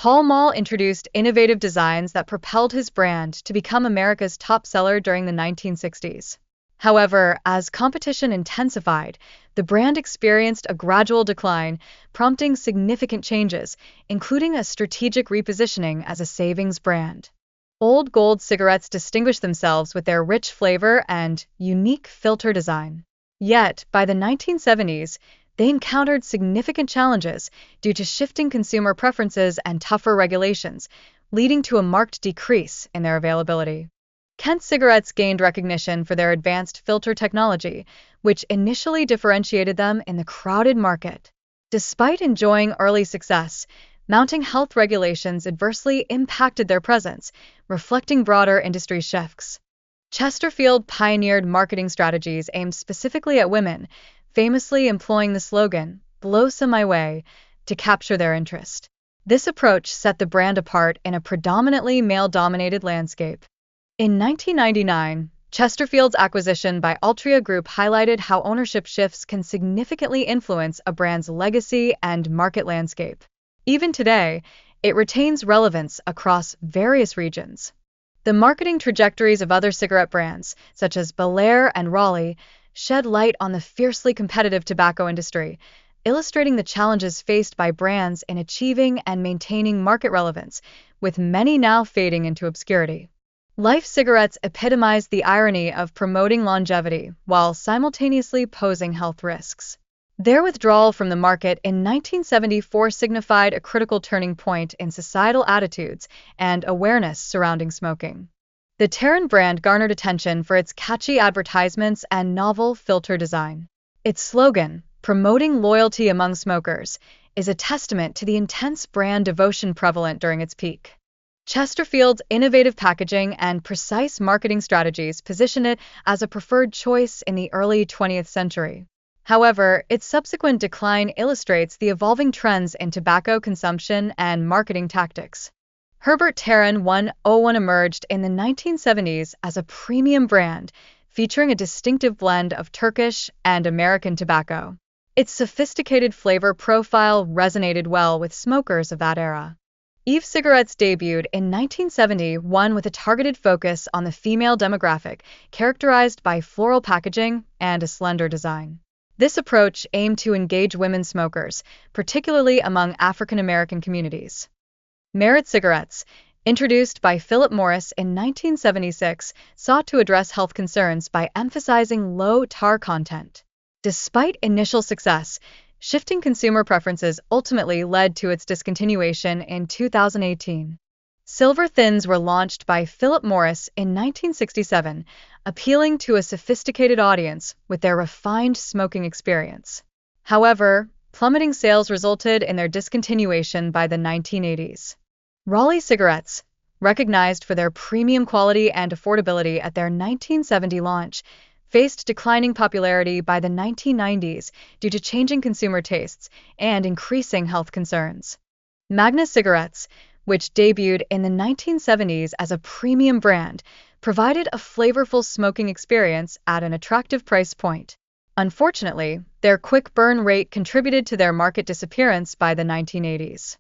Pall Mall introduced innovative designs that propelled his brand to become America's top seller during the 1960s. However, as competition intensified, the brand experienced a gradual decline, prompting significant changes, including a strategic repositioning as a savings brand. Old Gold cigarettes distinguish themselves with their rich flavor and unique filter design. Yet, by the 1970s, they encountered significant challenges due to shifting consumer preferences and tougher regulations, leading to a marked decrease in their availability. Kent cigarettes gained recognition for their advanced filter technology, which initially differentiated them in the crowded market. Despite enjoying early success, mounting health regulations adversely impacted their presence, reflecting broader industry shifts. Chesterfield pioneered marketing strategies aimed specifically at women, famously employing the slogan, "Blow some my way," to capture their interest. This approach set the brand apart in a predominantly male-dominated landscape. In 1999, Chesterfield's acquisition by Altria Group highlighted how ownership shifts can significantly influence a brand's legacy and market landscape. Even today, it retains relevance across various regions. The marketing trajectories of other cigarette brands, such as Belaire and Raleigh, shed light on the fiercely competitive tobacco industry, illustrating the challenges faced by brands in achieving and maintaining market relevance, with many now fading into obscurity. Life cigarettes epitomize the irony of promoting longevity while simultaneously posing health risks. Their withdrawal from the market in 1974 signified a critical turning point in societal attitudes and awareness surrounding smoking. The Terran brand garnered attention for its catchy advertisements and novel filter design. Its slogan, "Promoting Loyalty Among Smokers," is a testament to the intense brand devotion prevalent during its peak. Chesterfield's innovative packaging and precise marketing strategies position it as a preferred choice in the early 20th century. However, its subsequent decline illustrates the evolving trends in tobacco consumption and marketing tactics. Herbert Terran 101 emerged in the 1970s as a premium brand, featuring a distinctive blend of Turkish and American tobacco. Its sophisticated flavor profile resonated well with smokers of that era. Eve cigarettes debuted in 1971 with a targeted focus on the female demographic, characterized by floral packaging and a slender design. This approach aimed to engage women smokers, particularly among African American communities. Merit cigarettes, introduced by Philip Morris in 1976, sought to address health concerns by emphasizing low tar content. Despite initial success, shifting consumer preferences ultimately led to its discontinuation in 2018. Silver Thins were launched by Philip Morris in 1967, appealing to a sophisticated audience with their refined smoking experience. However, plummeting sales resulted in their discontinuation by the 1980s. Raleigh cigarettes, recognized for their premium quality and affordability at their 1970 launch, faced declining popularity by the 1990s due to changing consumer tastes and increasing health concerns. Magna cigarettes, which debuted in the 1970s as a premium brand, provided a flavorful smoking experience at an attractive price point. Unfortunately, their quick burn rate contributed to their market disappearance by the 1980s.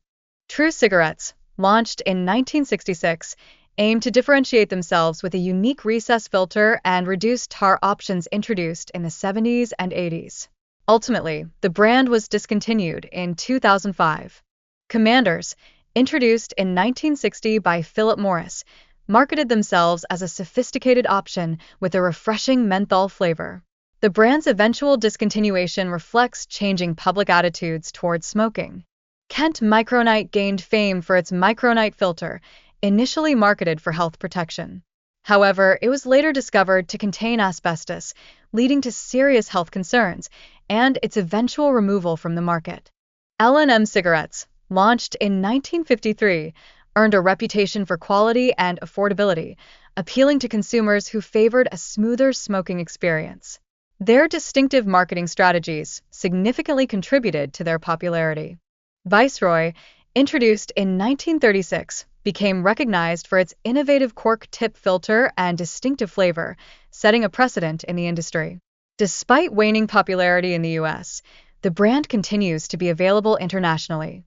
True cigarettes, launched in 1966, aim to differentiate themselves with a unique recessed filter and reduced tar options introduced in the 70s and 80s. Ultimately, the brand was discontinued in 2005. Commanders, introduced in 1960 by Philip Morris, marketed themselves as a sophisticated option with a refreshing menthol flavor. The brand's eventual discontinuation reflects changing public attitudes towards smoking. Kent Micronite gained fame for its Micronite filter, initially marketed for health protection. However, it was later discovered to contain asbestos, leading to serious health concerns, and its eventual removal from the market. L&M cigarettes, launched in 1953, earned a reputation for quality and affordability, appealing to consumers who favored a smoother smoking experience. Their distinctive marketing strategies significantly contributed to their popularity. Viceroy, introduced in 1936, became recognized for its innovative cork tip filter and distinctive flavor, setting a precedent in the industry. Despite waning popularity in the US, the brand continues to be available internationally.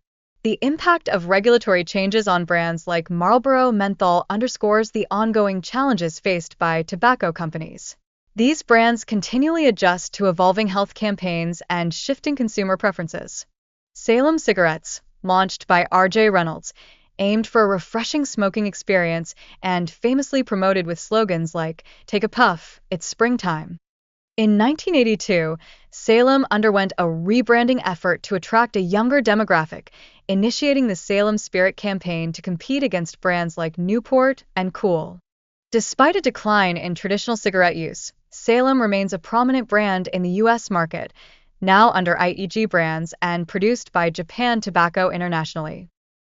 The impact of regulatory changes on brands like Marlboro Menthol underscores the ongoing challenges faced by tobacco companies. These brands continually adjust to evolving health campaigns and shifting consumer preferences. Salem Cigarettes, launched by R.J. Reynolds, aimed for a refreshing smoking experience and famously promoted with slogans like, "Take a puff, it's springtime." In 1982, Salem underwent a rebranding effort to attract a younger demographic, initiating the Salem Spirit campaign to compete against brands like Newport and Kool. Despite a decline in traditional cigarette use, Salem remains a prominent brand in the U.S. market, now under IEG brands and produced by Japan Tobacco internationally.